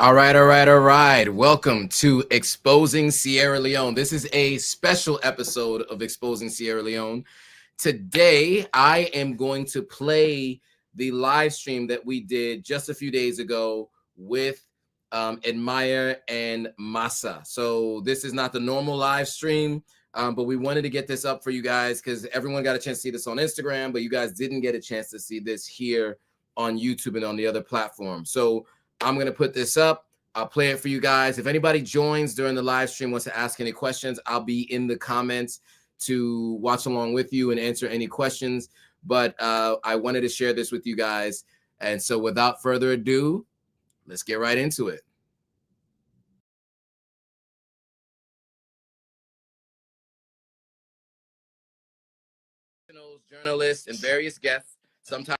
All right. Welcome to Exposing Sierra Leone. This is a special episode of Exposing Sierra Leone. Today, I am going to play the live stream that we did just a few days ago with Admire and Masah. So this is not the normal live stream, but we wanted to get this up for you guys because everyone got a chance to see this on Instagram, but you guys didn't get a chance to see this here on YouTube and on the other platforms. So I'm going to put this up. I'll play it for you guys. If anybody joins during the live stream, wants to ask any questions, I'll be in the comments to watch along with you and answer any questions. But I wanted to share this with you guys. And so without further ado, let's get right into it. Journalists and various guests sometimes.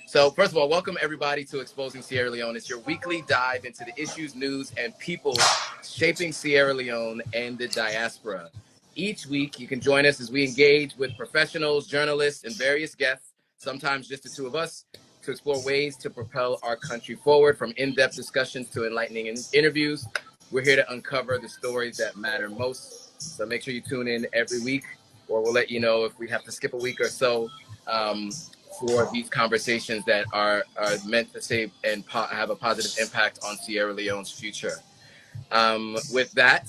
So first of all, welcome everybody to Exposing Sierra Leone. It's your weekly dive into the issues, news, and people shaping Sierra Leone and the diaspora. Each week, you can join us as we engage with professionals, journalists, and various guests, sometimes just the two of us, to explore ways to propel our country forward, from in-depth discussions to enlightening interviews. We're here to uncover the stories that matter most. So make sure you tune in every week, or we'll let you know if we have to skip a week or so. For these conversations that are meant to save and have a positive impact on Sierra Leone's future. With that,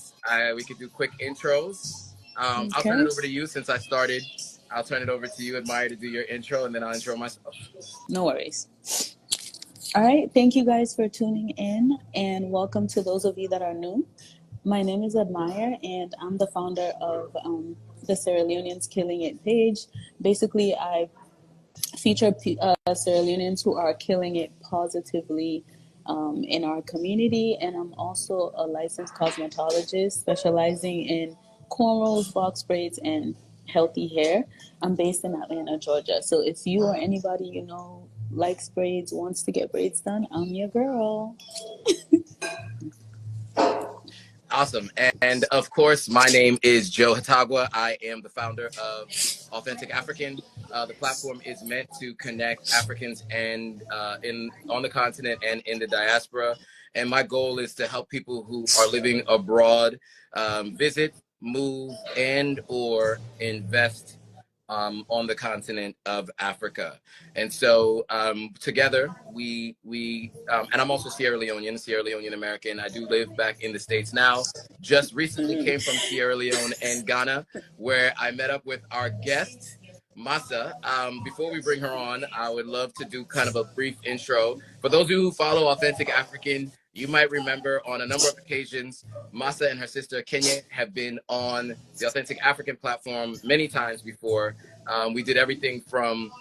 we could do quick intros. I'll turn it over to you since I started. I'll turn it over to you, Admire, to do your intro, and then I'll intro myself. No worries. All right. Thank you guys for tuning in, and welcome to those of you that are new. My name is Admire, and I'm the founder of the Sierra Leoneans Killing It page. Basically, I feature Sierra Leoneans who are killing it positively in our community, and I'm also a licensed cosmetologist specializing in cornrows, box braids, and healthy hair. I'm based in Atlanta, Georgia. So if you or anybody you know likes braids, wants to get braids done, I'm your girl. Awesome. And of course, my name is Joe Hatagwa. I am the founder of Authentic African. The platform is meant to connect Africans and on the continent and in the diaspora. And my goal is to help people who are living abroad visit, move, and or invest on the continent of Africa. And so together we and I'm also Sierra Leonean American. I do live back in the States now. Just recently came from Sierra Leone and Ghana, where I met up with our guest, Masah. Before we bring her on, I would love to do kind of a brief intro. For those of you who follow Authentic African, you might remember on a number of occasions, Masah and her sister Kenye have been on the Authentic African platform many times before. We did everything from,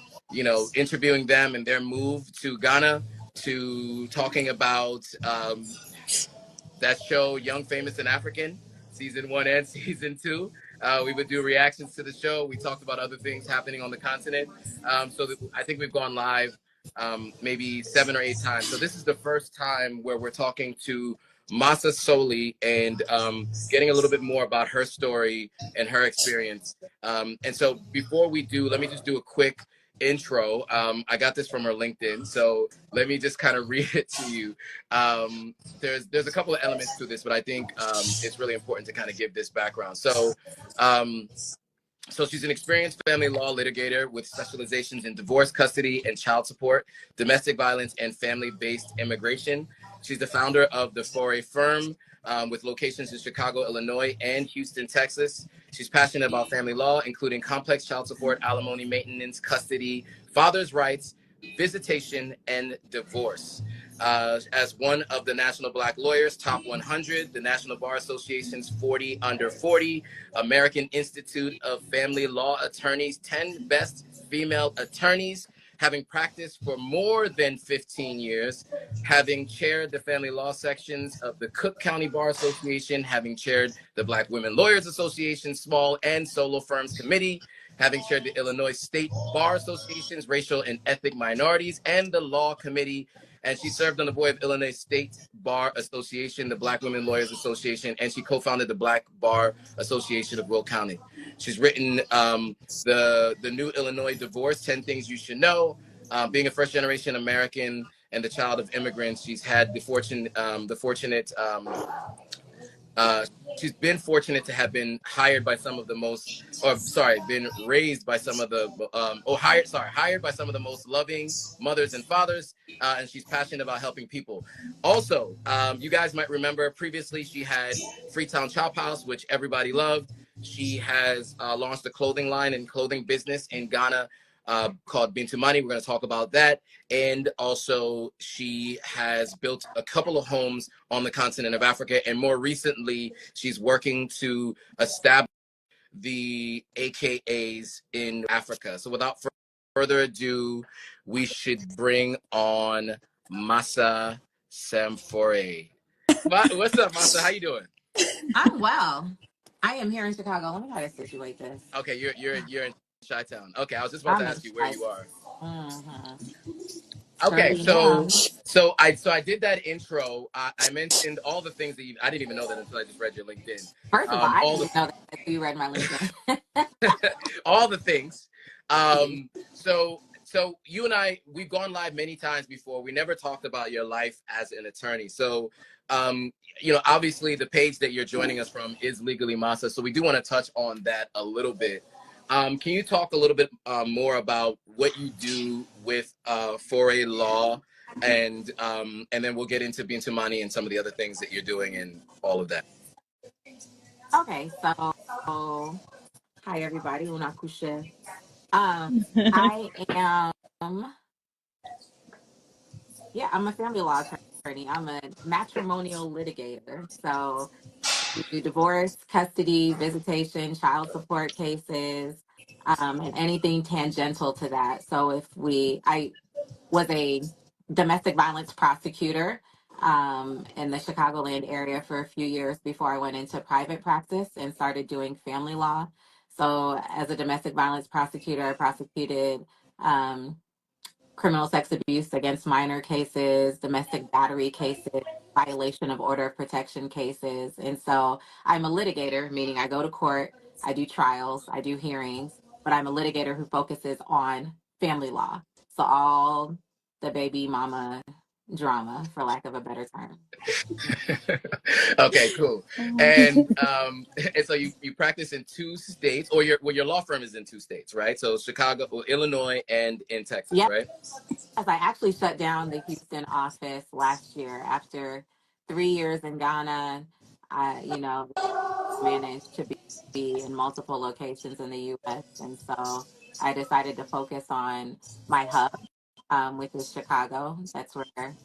interviewing them and their move to Ghana, to talking about that show, Young, Famous, and African, season 1 and season 2. We would do reactions to the show. We talked about other things happening on the continent. I think we've gone live maybe 7 or 8 times. So this is the first time where we're talking to Masah solely and getting a little bit more about her story and her experience. And so before we do, let me just do a quick intro. I got this from her LinkedIn, so let me just kind of read it to you. There's a couple of elements to this, but I think it's really important to kind of give this background. So she's an experienced family law litigator with specializations in divorce, custody, and child support, domestic violence, and family-based immigration. She's the founder of the Foray Firm, with locations in Chicago, Illinois, and Houston, Texas. She's passionate about family law, including complex child support, alimony, maintenance, custody, father's rights, visitation, and divorce. As one of the National Black Lawyers Top 100, the National Bar Association's 40 Under 40, American Institute of Family Law Attorneys 10 Best Female Attorneys, having practiced for more than 15 years, having chaired the family law sections of the Cook County Bar Association, having chaired the Black Women Lawyers Association Small and Solo Firms Committee, having chaired the Illinois State Bar Association's Racial and Ethnic Minorities and the Law Committee. And she served on the board of Illinois State Bar Association, the Black Women Lawyers Association, and she co-founded the Black Bar Association of Will County. She's written the New Illinois Divorce, 10 Things You Should Know, being a first-generation American and the child of immigrants. She's had she's been fortunate to have been hired by some of the most, or sorry, been raised by some of the, hired by some of the most loving mothers and fathers, and she's passionate about helping people. Also, you guys might remember previously she had Freetown Chop House, which everybody loved. She has launched a clothing line and clothing business in Ghana called Bintumani. We're going to talk about that. And also, she has built a couple of homes on the continent of Africa. And more recently, she's working to establish the AKAs in Africa. So without further ado, we should bring on Masah Samforay. What's up, Masah? How you doing? I'm well. I am here in Chicago. Let me try to situate this. Okay, you're in Chi-Town. Okay, I was just about to I'm in ask you where you are. Mm-hmm. Okay, Surely am. so I did that intro. I mentioned all the things that I didn't even know that until I just read your LinkedIn. First of all, I All didn't know that until you read my LinkedIn. the all the things. See. So you and we've gone live many times before. We never talked about your life as an attorney. So obviously the page that you're joining us from is Legally Masah. So we do want to touch on that a little bit. Can you talk a little bit more about what you do with Foray Law, and then we'll get into Bintumani and some of the other things that you're doing and all of that. Okay, so hi everybody. Unakushe. I am I'm a family law attorney. I'm a matrimonial litigator. So we do divorce, custody, visitation, child support cases, and anything tangential to that. So I was a domestic violence prosecutor in the Chicagoland area for a few years before I went into private practice and started doing family law. So as a domestic violence prosecutor, I prosecuted criminal sex abuse against minor cases, domestic battery cases, violation of order of protection cases. And so I'm a litigator, meaning I go to court, I do trials, I do hearings, but I'm a litigator who focuses on family law. So all the baby mama drama, for lack of a better term. Okay, cool. And and so you practice in 2 states, or your law firm is in 2 states, right? So Chicago, Illinois, and in Texas, Yep. right? I actually shut down the Houston office last year after 3 years in Ghana. I managed to be in multiple locations in the U.S. And so I decided to focus on my hub, which is Chicago. That's where,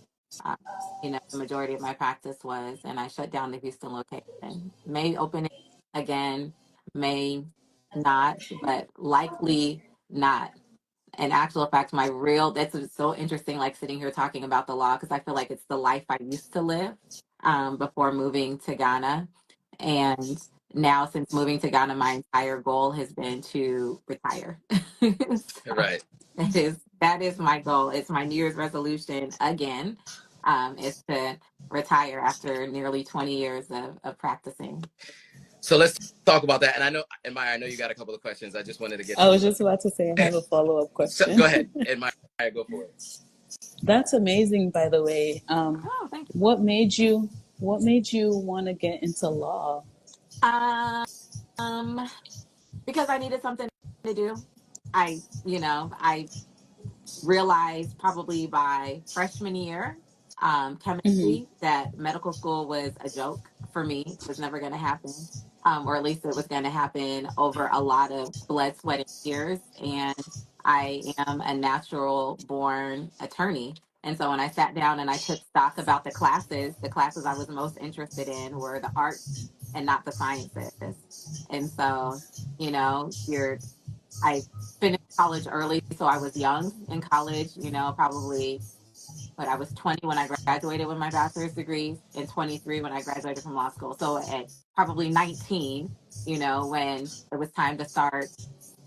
uh, the majority of my practice was. And I shut down the Houston location. May open it again, may not, but likely not. In actual fact, that's so interesting, like sitting here talking about the law, because I feel like it's the life I used to live before moving to Ghana. And now, since moving to Ghana, my entire goal has been to retire. So Right. that is my goal. It's my New Year's resolution again, is to retire after nearly 20 years of practicing. So let's talk about that. And I know you got a couple of questions. I just wanted to get I some was of just about to say I have a follow-up So question. go ahead, and go for it. That's amazing, by the way. Oh, thank you. What made you want to get into law? Um, because I needed something to do. I realized probably by freshman year, Hmm. chemistry, that medical school was a joke for me. It was never going to happen, or at least it was going to happen over a lot of blood, sweat, and tears. And I am a natural born attorney. And so when I sat down and I took stock about the classes I was most interested in were the arts and not the sciences. And so, I finished college early, so I was young in college, probably, but I was 20 when I graduated with my bachelor's degree and 23 when I graduated from law school. So at probably 19, when it was time to start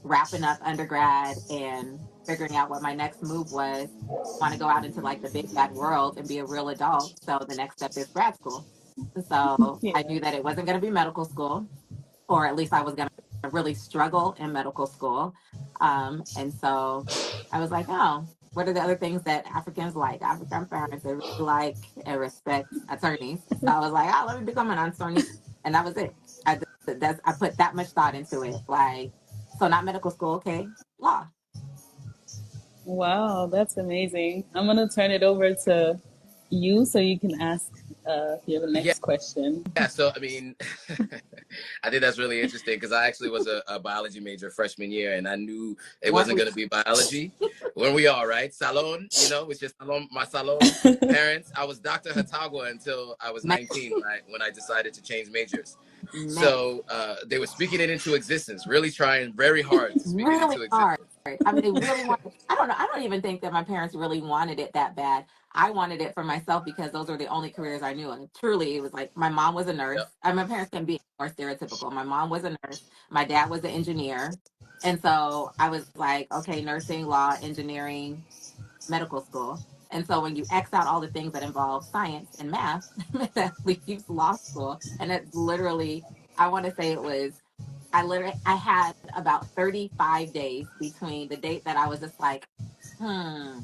wrapping up undergrad and figuring out what my next move was, want to go out into like the big bad world and be a real adult. So the next step is grad school. So I Yeah. knew that it wasn't going to be medical school, or at least I was going to really struggle in medical school. And so I was like, oh, what are the other things that Africans like? African parents, they really like and respect attorneys. So I was like, oh, let me become an attorney. And that was it. I put that much thought into it. Like, so not medical school, okay, law. Wow, that's amazing. I'm gonna turn it over to you so you can ask your Yeah. next question. Yeah, so I mean, I think that's really interesting because I actually was a biology major freshman year, and I knew it Weren't wasn't we? going to be biology. When we all right, salon, it's just salon, my salon parents. I was Dr. Hatagua until I was Man, 19 when I decided to change majors. man, So they were speaking it into existence, really trying very hard to speak it really into existence. hard. I mean, they really wanted. I don't know. I don't even think that my parents really wanted it that bad. I wanted it for myself because those were the only careers I knew. And truly, it was like my mom was a nurse. Yep. And my parents can be more stereotypical. My mom was a nurse. My dad was an engineer. And so I was like, okay, nursing, law, engineering, medical school. And so when you X out all the things that involve science and math, that leaves law school. And it's literally, I want to say it was, I had about 35 days between the date that I was just like, hmm,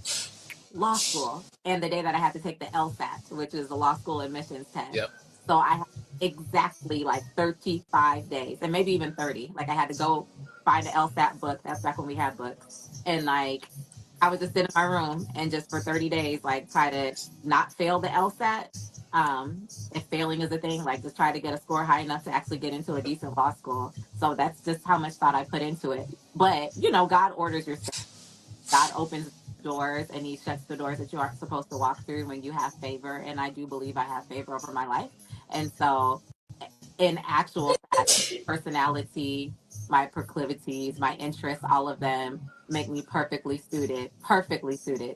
law school, and the day that I had to take the LSAT, which is the law school admissions test. Yep. So I had exactly like 35 days and maybe even 30. Like I had to go find an LSAT book. That's back when we had books. And like I would just sit in my room and just for 30 days, like try to not fail the LSAT. If failing is a thing, like just try to get a score high enough to actually get into a decent law school. So that's just how much thought I put into it. But, God orders your steps. God opens doors and he shuts the doors that you aren't supposed to walk through when you have favor. And I do believe I have favor over my life. And so, in actual fact, personality, my proclivities, my interests, all of them make me perfectly suited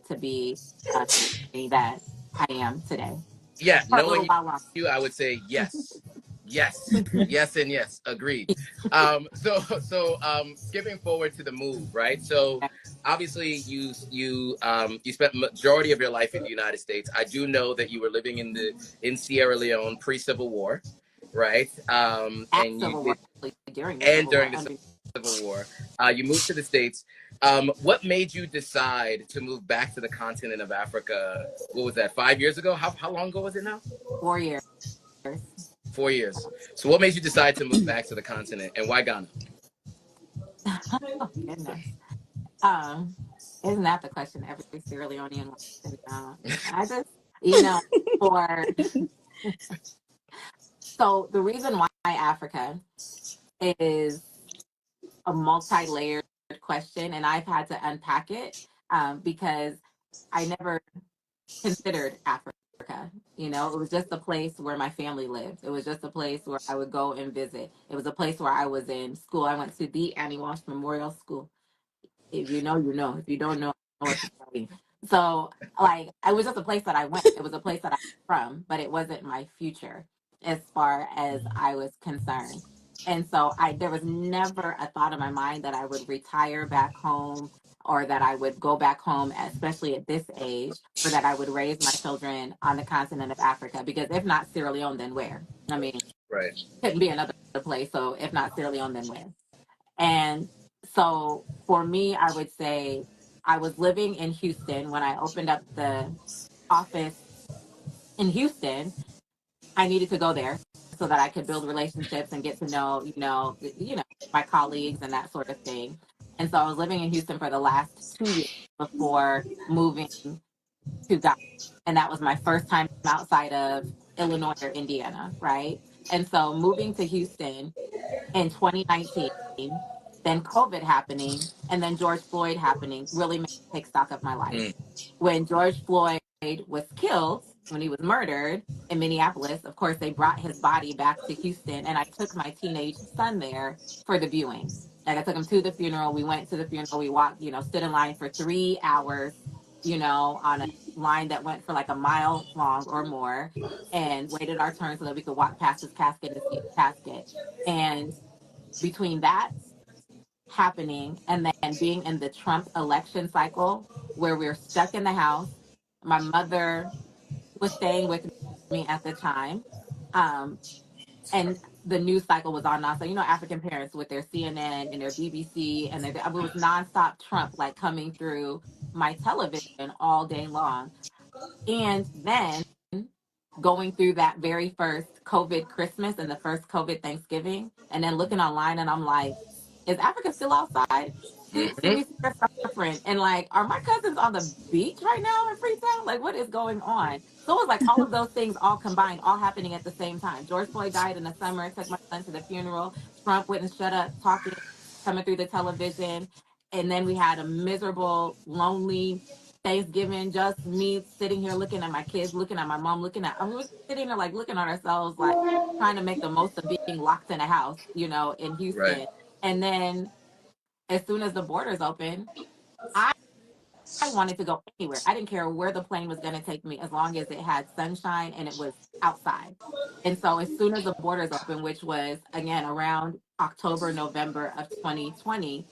to be a attorney that I am today. Yeah, For a knowing little while longer. you, I would say yes, yes, yes, and yes. Agreed. So skipping forward to the move, right? So obviously you spent majority of your life in the United States. I do know that you were living in Sierra Leone pre-Civil War, right? At And you Civil did, War, actually, during the and Civil War, during the under Civil War, you moved to the States. What made you decide to move back to the continent of Africa? What was that? 5 years ago? How long ago was it now? 4 years. 4 years. So what made you decide to move back to the continent, and why Ghana? Oh, goodness. Um, isn't that the question every Sierra Leonean wants to know? I just, you know, for so the reason why Africa is a multi-layered question, and I've had to unpack it because I never considered Africa. It was just a place where my family lived. It was just a place where I would go and visit. It was a place where I was in school. I went to the Annie Walsh Memorial School. If you know, you know. If you don't know, I know what to tell you. So, like, it was just a place that I went. It was a place that I'm from, but it wasn't my future as far as I was concerned. And so, there was never a thought in my mind that I would retire back home or that I would go back home, especially at this age, or that I would raise my children on the continent of Africa. Because if not Sierra Leone, then where? I mean, Right. couldn't be another place. So, if not Sierra Leone, then where? And so for me, I would say I was living in Houston when I opened up the office in Houston. I needed to go there so that I could build relationships and get to know, my colleagues and that sort of thing. And so I was living in Houston for the last 2 years before moving to Ghana. And that was my first time outside of Illinois or Indiana, right? And so moving to Houston in 2019, then COVID happening, and then George Floyd happening really made me take stock of my life. Mm, When George Floyd was killed, when he was murdered in Minneapolis, of course, they brought his body back to Houston, and I took my teenage son there for the viewing. Like I took him to the funeral. We went to the funeral. We walked, stood in line for 3 hours, on a line that went for like a mile long or more, and waited our turn so that we could walk past his casket and see his casket. And between that happening and then being in the Trump election cycle where we're stuck in the house, my mother was staying with me at the time. Um, and the news cycle was on nonstop. African parents with their CNN and their BBC and it was nonstop Trump like coming through my television all day long. And then going through that very first COVID Christmas and the first COVID Thanksgiving, and then looking online and I'm like, is Africa still outside? See Mm-hmm. me suffering. And like, are my cousins on the beach right now in Freetown? Like, what is going on? So it was like all of those things all combined, all happening at the same time. George Floyd died in the summer. I took my son to the funeral. Trump wouldn't shut up talking, coming through the television. And then we had a miserable, lonely Thanksgiving, just me sitting here looking at my kids, looking at my mom, I was sitting there like looking at ourselves, like trying to make the most of being locked in a house, you know, in Right. Houston. And then as soon as the borders opened, I wanted to go anywhere. I didn't care where the plane was going to take me as long as it had sunshine and it was outside. And so as soon as the borders opened, which was again around October, November of 2020,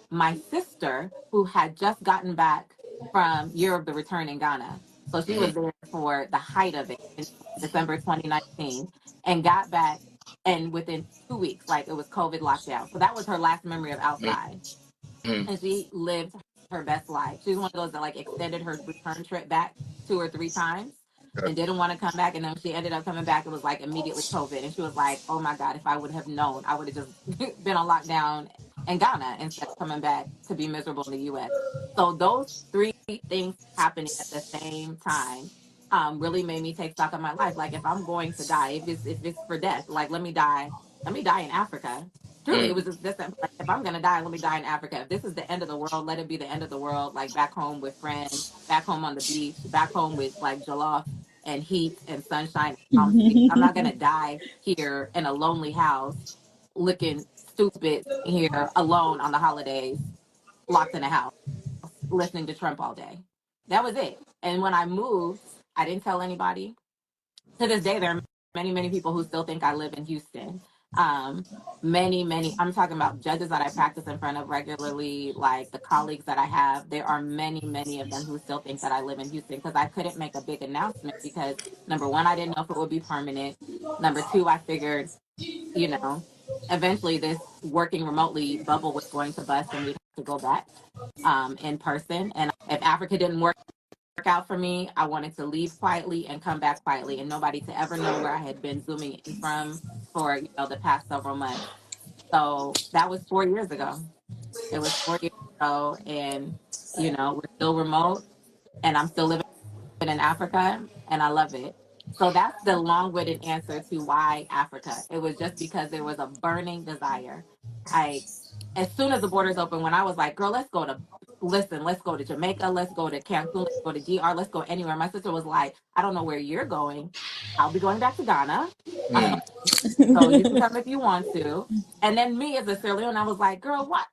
my sister, who had just gotten back from Year of the Return in Ghana, so she Mm-hmm. was there for the height of it in December 2019, and got back, and within 2 weeks, like it was COVID lockdown. So that was her last memory of outside, Mm-hmm. and she lived her best life. She's one of those that like extended her return trip back 2 or 3 times Sure. and didn't want to come back. And then she ended up coming back. It was like immediately COVID. And she was like, oh my God, if I would have known, I would have just been on lockdown in Ghana instead of coming back to be miserable in the US. So those three things happening at the same time really made me take stock of my life. Like if I'm going to die, if it's for death, like let me die in Africa. Truly, it Mm. was just this simple. Like, if I'm gonna die, let me die in Africa. If this is the end of the world, let it be the end of the world. Like back home with friends, back home on the beach, back home with like jollof and heat and sunshine and palm trees. I'm not gonna die here in a lonely house, looking stupid here alone on the holidays, locked in a house, listening to Trump all day. That was it. And when I moved, I didn't tell anybody. To this day, there are many, many people who still think I live in Houston. Um, many, I'm talking about judges that I practice in front of regularly, like the colleagues that I have. There are many, many of them who still think that I live in Houston because I couldn't make a big announcement because number one, I didn't know if it would be permanent. Number two, I figured, you know, eventually this working remotely bubble was going to bust and we'd have to go back in person. And if Africa didn't work out for me, I wanted to leave quietly and come back quietly and nobody to ever know where I had been zooming in from for, the past several months. So that was 4 years ago. It was 4 years ago and, we're still remote and I'm still living in Africa and I love it. So that's the long-winded answer to why Africa. It was just because there was a burning desire. I As soon as the borders opened, when I was like, girl, let's go to Jamaica, let's go to Cancun, let's go to DR, let's go anywhere. My sister was like, I don't know where you're going. I'll be going back to Ghana. Mm. So you can come if you want to. And then me as a Sierra Leone, I was like, girl, what?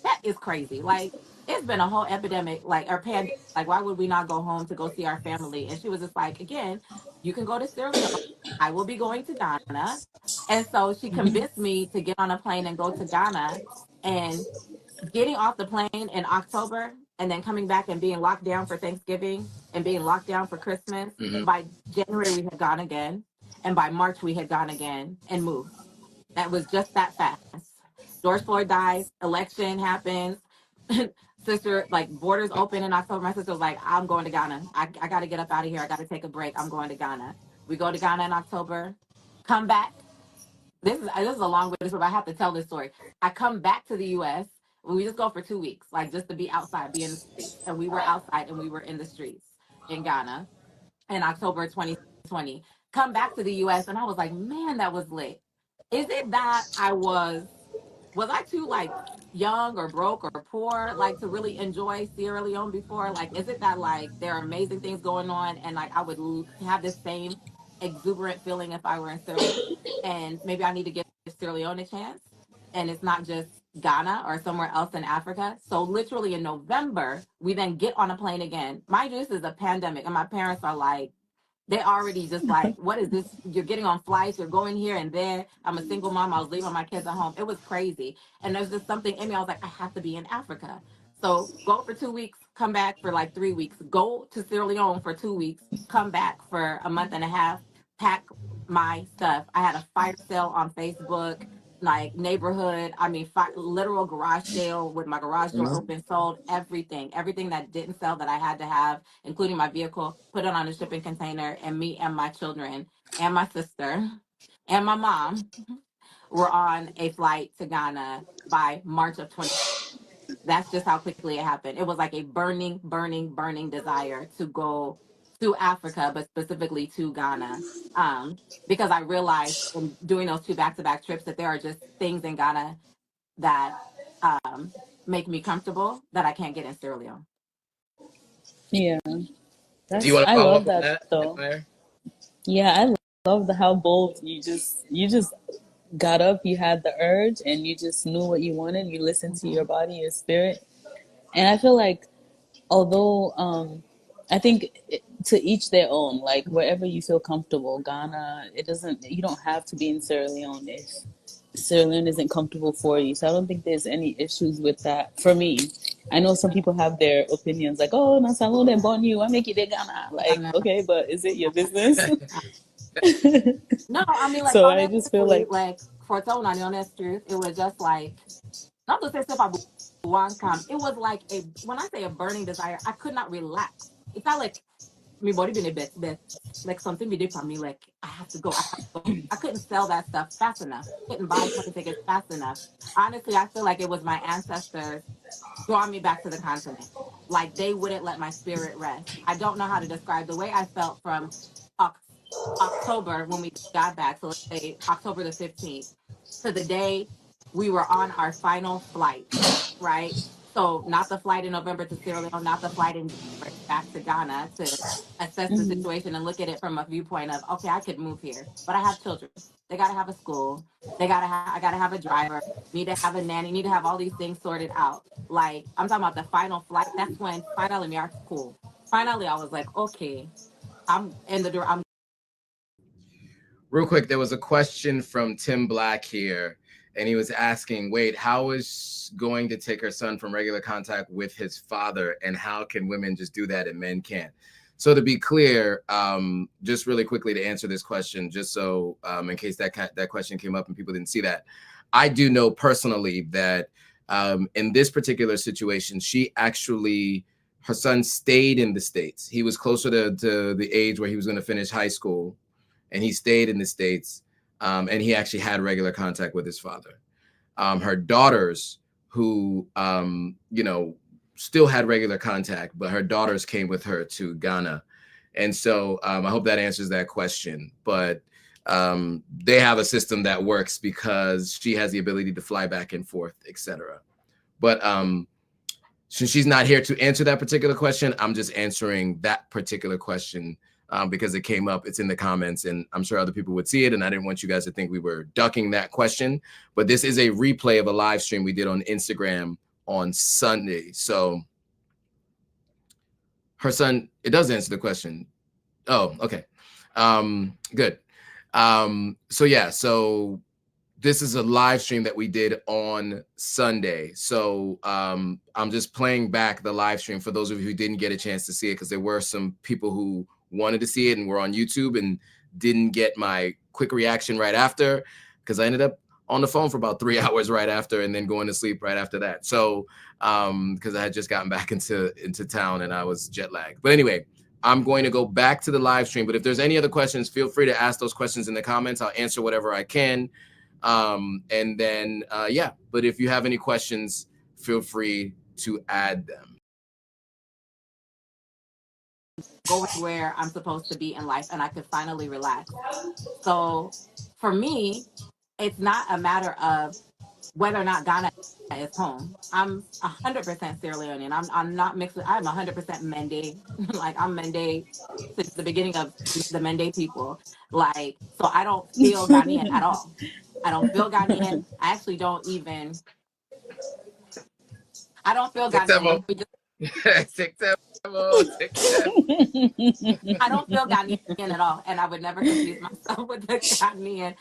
That is crazy. Like, it's been a whole epidemic, like, or pandemic. Like, why would we not go home to go see our family? And she was just like, again, you can go to Sierra Leone. I will be going to Ghana. And so she convinced me to get on a plane and go to Ghana. And getting off the plane in October and then coming back and being locked down for Thanksgiving and being locked down for Christmas. Mm-hmm. By January, we had gone again. And by March, we had gone again and moved. That was just that fast. George Floyd dies, election happens. Sister, like borders open in October. My sister was like, I'm going to Ghana. I got to get up out of here. I got to take a break. I'm going to Ghana. We go to Ghana in October, come back. This is a long way, but I have to tell this story. I come back to the U.S. We just go for 2 weeks, like just to be outside, be in the streets. And we were outside and we were in the streets in Ghana in October 2020. Come back to the US and I was like, man, that was lit. Is it that was I too like young or broke or poor like to really enjoy Sierra Leone before? Like, is it that like there are amazing things going on and like I would have this same exuberant feeling if I were in Sierra Leone? And maybe I need to give Sierra Leone a chance. And it's not just Ghana or somewhere else in Africa. So literally in November, we then get on a plane again. Mind you, this is a pandemic, and my parents are like, they already just like, what is this? You're getting on flights, you're going here and there. I'm a single mom. I was leaving my kids at home. It was crazy. And there's just something in me. I was like, I have to be in Africa. So go for 2 weeks, come back for like 3 weeks, go to Sierra Leone for 2 weeks, come back for a month and a half, pack my stuff. I had a fire sale on Facebook. like neighborhood. I mean, literal garage sale with my garage door open, sold everything that didn't sell that I had to have, including my vehicle, put it on a shipping container, and me and my children and my sister and my mom were on a flight to Ghana by March of 20. That's just how quickly it happened. It was like a burning, burning, burning desire to go to Africa, but specifically to Ghana. Because I realized in doing those two back-to-back trips that there are just things in Ghana that make me comfortable that I can't get in Sierra Leone. Yeah, Do you want to I follow love up on that that, though. Maya? Yeah, I love how bold you just got up, you had the urge, and you just knew what you wanted. You listened to your body, your spirit, and I feel like although I think to each their own, like wherever you feel comfortable. Ghana, it doesn't, you don't have to be in Sierra Leone if Sierra Leone isn't comfortable for you. So I don't think there's any issues with that for me. I know some people have their opinions like, oh, na salon they born you, I make it in Ghana. Like, okay, but is it your business? No, I mean, like, So I just feel honestly, like, like, for telling on the honest truth, it was just like, not to say stuff I want come. It was like when I say a burning desire, I could not relax. It's not like my body been a bit, like something be for me, like, I have to go, I have to go. I couldn't sell that stuff fast enough. Couldn't buy plane tickets fast enough. Honestly, I feel like it was my ancestors draw me back to the continent. Like they wouldn't let my spirit rest. I don't know how to describe the way I felt from Oc- October when we got back. So let's say October the 15th to the day we were on our final flight, right? So not the flight in November to Sierra Leone, not the flight in January back to Ghana to assess the mm-hmm, situation and look at it from a viewpoint of, okay, I could move here, but I have children. They got to have a school. I got to have a driver, need to have a nanny, need to have all these things sorted out. Like I'm talking about the final flight. That's when finally me are cool. Finally, I was like, okay, I'm in the door. I'm Real quick, there was a question from Tim Black here, and he was asking, wait, how is going to take her son from regular contact with his father, and how can women just do that and men can't? So to be clear, just really quickly to answer this question, just so in case that question came up and people didn't see that, I do know personally that in this particular situation, her son stayed in the States. He was closer to the age where he was going to finish high school, and he stayed in the States, and he actually had regular contact with his father. Her daughters, who still had regular contact, but her daughters came with her to Ghana, and so I hope that answers that question. But they have a system that works because she has the ability to fly back and forth, etc. But since she's not here to answer that particular question, I'm just answering that particular question because it came up. It's in the comments, and I'm sure other people would see it, and I didn't want you guys to think we were ducking that question. But this is a replay of a live stream we did on Instagram on Sunday. So her son, it does answer the question. Oh, okay. Good. So this is a live stream that we did on Sunday. So I'm just playing back the live stream for those of you who didn't get a chance to see it, because there were some people who wanted to see it and were on YouTube and didn't get my quick reaction right after, because I ended up on the phone for about 3 hours right after and then going to sleep right after that. So because I had just gotten back into town and I was jet lagged. But anyway, I'm going to go back to the live stream. But if there's any other questions, feel free to ask those questions in the comments. I'll answer whatever I can. And then, but if you have any questions, feel free to add them. going where I'm supposed to be in life and I could finally relax. So for me, it's not a matter of whether or not Ghana is home. I'm 100% Sierra Leonean. I'm not mixed. I'm 100% Mende. Like I'm Mende since the beginning of the Mende people. Like so, I don't feel Ghanaian at all. I don't feel Ghanaian. I actually don't even. I don't feel Ghanaian. Let me just. I don't feel Ghanaian at all, and I would never confuse myself with the Ghanaian.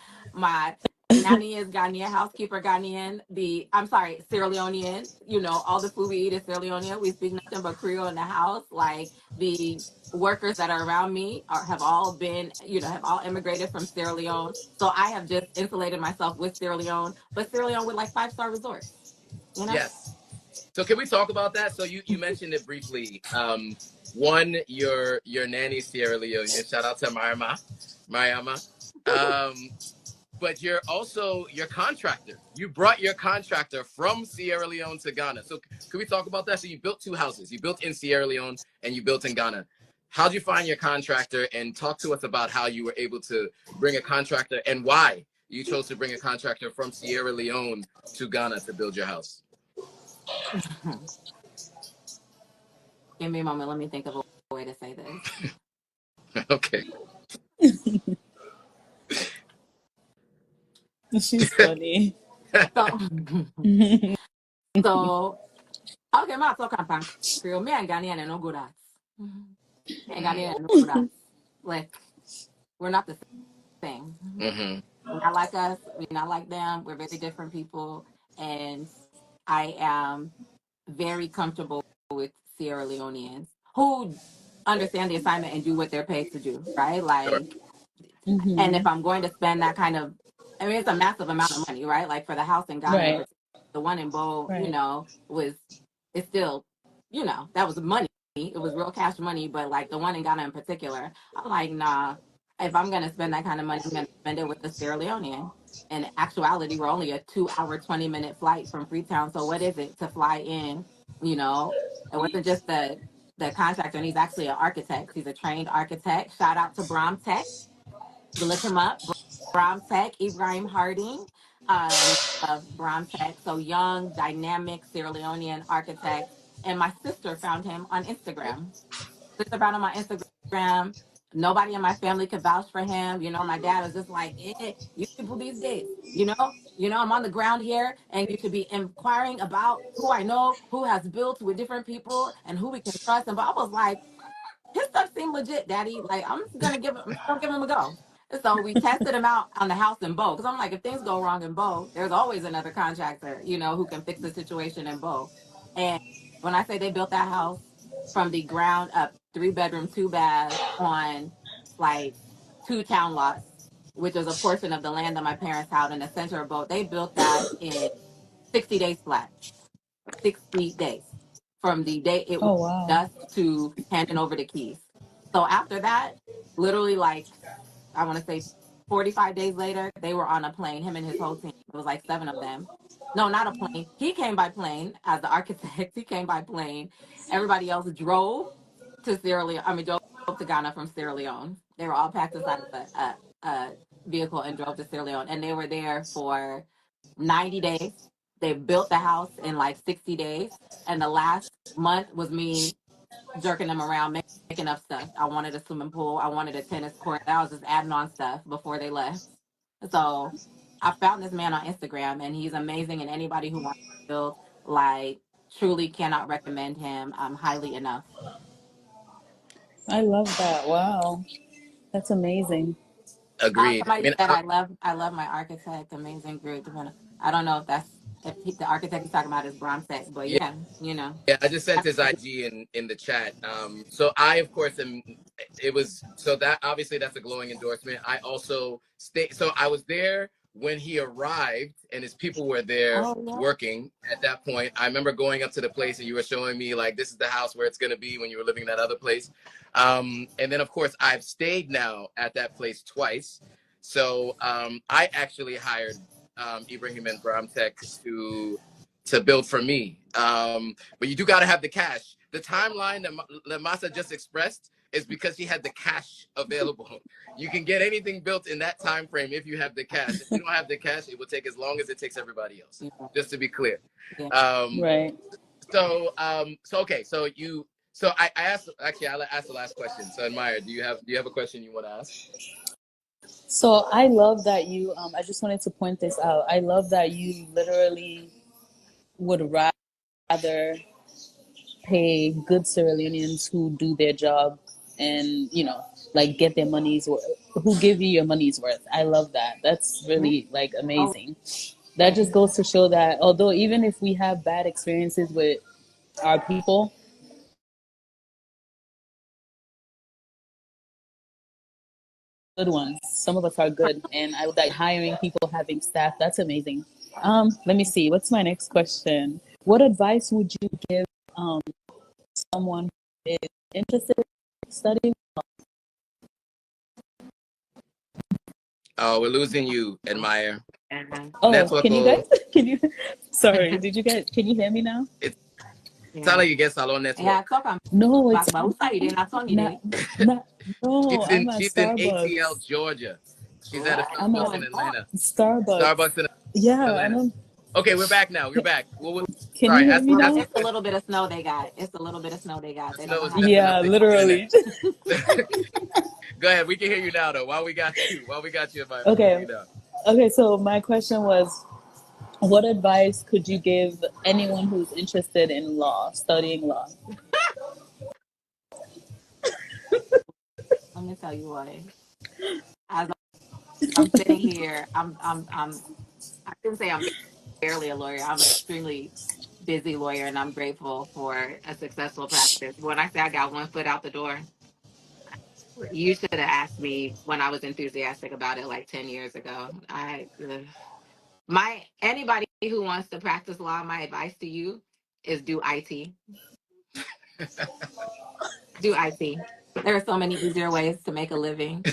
Nanny is Ghanaian, housekeeper Ghanaian, Sierra Leonean. You know, all the food we eat is Sierra Leonean. We speak nothing but Creole in the house. Like the workers that are around me have all been, have all immigrated from Sierra Leone. So I have just insulated myself with Sierra Leone, but Sierra Leone with like 5-star resorts, you know? Yes. So can we talk about that? So you mentioned it briefly. One, your nanny Sierra Leone. Shout out to Mariama. But you're also your contractor. You brought your contractor from Sierra Leone to Ghana. So can we talk about that? So you built 2 houses. You built in Sierra Leone and you built in Ghana. How'd you find your contractor? And talk to us about how you were able to bring a contractor and why you chose to bring a contractor from Sierra Leone to Ghana to build your house. Give me a moment. Let me think of a way to say this. Okay. She's funny. So, so okay, ma talk about Creole. Me and Ghanaian are no good at. Me and Ghanaian are no good at. Like, we're not the same. Mm-hmm. Not like us. We're not like them. We're very different people. And I am very comfortable with Sierra Leoneans who understand the assignment and do what they're paid to do, right? Sure. Like, and if Mm-hmm. I'm going to spend that kind of, I mean, it's a massive amount of money, right? Like for the house in Ghana in Right. particular, the one in Bo, Right. it's still, that was money. It was real cash money, but like the one in Ghana in particular, I'm like, nah, if I'm going to spend that kind of money, I'm going to spend it with the Sierra Leonean. In actuality, we're only a 2-hour, 20-minute flight from Freetown. So what is it to fly in? You know, it wasn't just the contractor, and he's actually an architect. He's a trained architect. Shout out to Brom Tech. You look him up, Brom Tech, Ibrahim Harding, of Brom Tech. So young, dynamic Sierra Leonean architect. And my sister found him on Instagram. Sister found him on Instagram. Nobody in my family could vouch for him. You know, my dad was just like, you people these days, I'm on the ground here and you should be inquiring about who I know, who has built with different people and who we can trust. And but I was like, his stuff seemed legit, Daddy. Like I'm just gonna give him a go. And so we tested him out on the house in Bo, because I'm like, if things go wrong in Bo, there's always another contractor, who can fix the situation in Bo. And when I say they built that house from the ground up, 3-bedroom, 2 bath on like 2 town lots, which is a portion of the land that my parents held in the center of Bo, they built that in 60 days flat. 60 days from the day it was Oh wow. dust to handing over the keys. So after that, literally like I want to say 45 days later, they were on a plane, him and his whole team. It was like 7 of them. No, not a plane. He came by plane as the architect. He came by plane. Everybody else drove to Sierra Leone. I mean, drove to Ghana from Sierra Leone. They were all packed inside of a vehicle and drove to Sierra Leone. And they were there for 90 days. They built the house in like 60 days. And the last month was me jerking them around, making up stuff. I wanted a swimming pool. I wanted a tennis court. I was just adding on stuff before they left. So I found this man on Instagram and he's amazing. And anybody who wants to build, like, truly cannot recommend him highly enough. I love that. Wow. That's amazing. Agreed. I Somebody mean, said I love my architect, amazing group. I don't know if the architect he's talking about is Bromtech, but yeah, yeah. yeah. I just sent his IG in the chat. So I, of course, am. It was so that obviously that's a glowing endorsement. I also stay. So I was there when he arrived, and his people were there Oh yeah. working at that point. I remember going up to the place, and you were showing me like this is the house where it's going to be when you were living in that other place. And then of course I've stayed now at that place twice. So I actually hired Ibrahim and Bramtech to build for me. But you do got to have the cash. The timeline that Masah just expressed is because he had the cash available. You can get anything built in that time frame if you have the cash. If you don't have the cash, it will take as long as it takes everybody else. Yeah. Just to be clear. Yeah. Right. So okay, so I asked actually I asked the last question. So Admire, do you have a question you want to ask? So I love that you. I just wanted to point this out. I love that you literally would rather pay good Sierra Leoneans who do their job and like get their money's worth, who give you your money's worth. I love that. That's really like amazing. That just goes to show that although even if we have bad experiences with our people, good ones. Some of us are good, and I would like hiring people, having staff. That's amazing. Let me see. What's my next question? What advice would you give um, someone who is interested in studying? Oh, we're losing you, Admire. Oh, Network. can you guys? Can you? Sorry, did you guys? Can you hear me now? It's Yeah. sound like you get Salon Yeah, Network. talk on No, it's Bausaide na not. Tongide. Not. No, She's I'm in at she's in ATL, Starbucks. Georgia. She's at a What is I'm Starbucks at in going on? Atlanta. Starbucks. Starbucks in Yeah, Atlanta. Okay, we're back now. We're back. can you Sorry, hear ask me Well, now? ask it's the a question. little bit of snow they got. It's a little bit of snow they got. They don't Snow know is how to fix messing up Yeah, it. the internet. literally. Go ahead. We can hear you now, though. While we got you, Admire, we can hear Okay. you now. Okay, so my question was, what advice could you give anyone who's interested in law, studying law? Let me tell you what. As I'm sitting here, I shouldn't say I'm barely a lawyer. I'm an extremely busy lawyer, and I'm grateful for a successful practice. When I say I got one foot out the door, you should have asked me when I was enthusiastic about it like 10 years ago. My anybody who wants to practice law, my advice to you is do IT. Do IT. There are so many easier ways to make a living.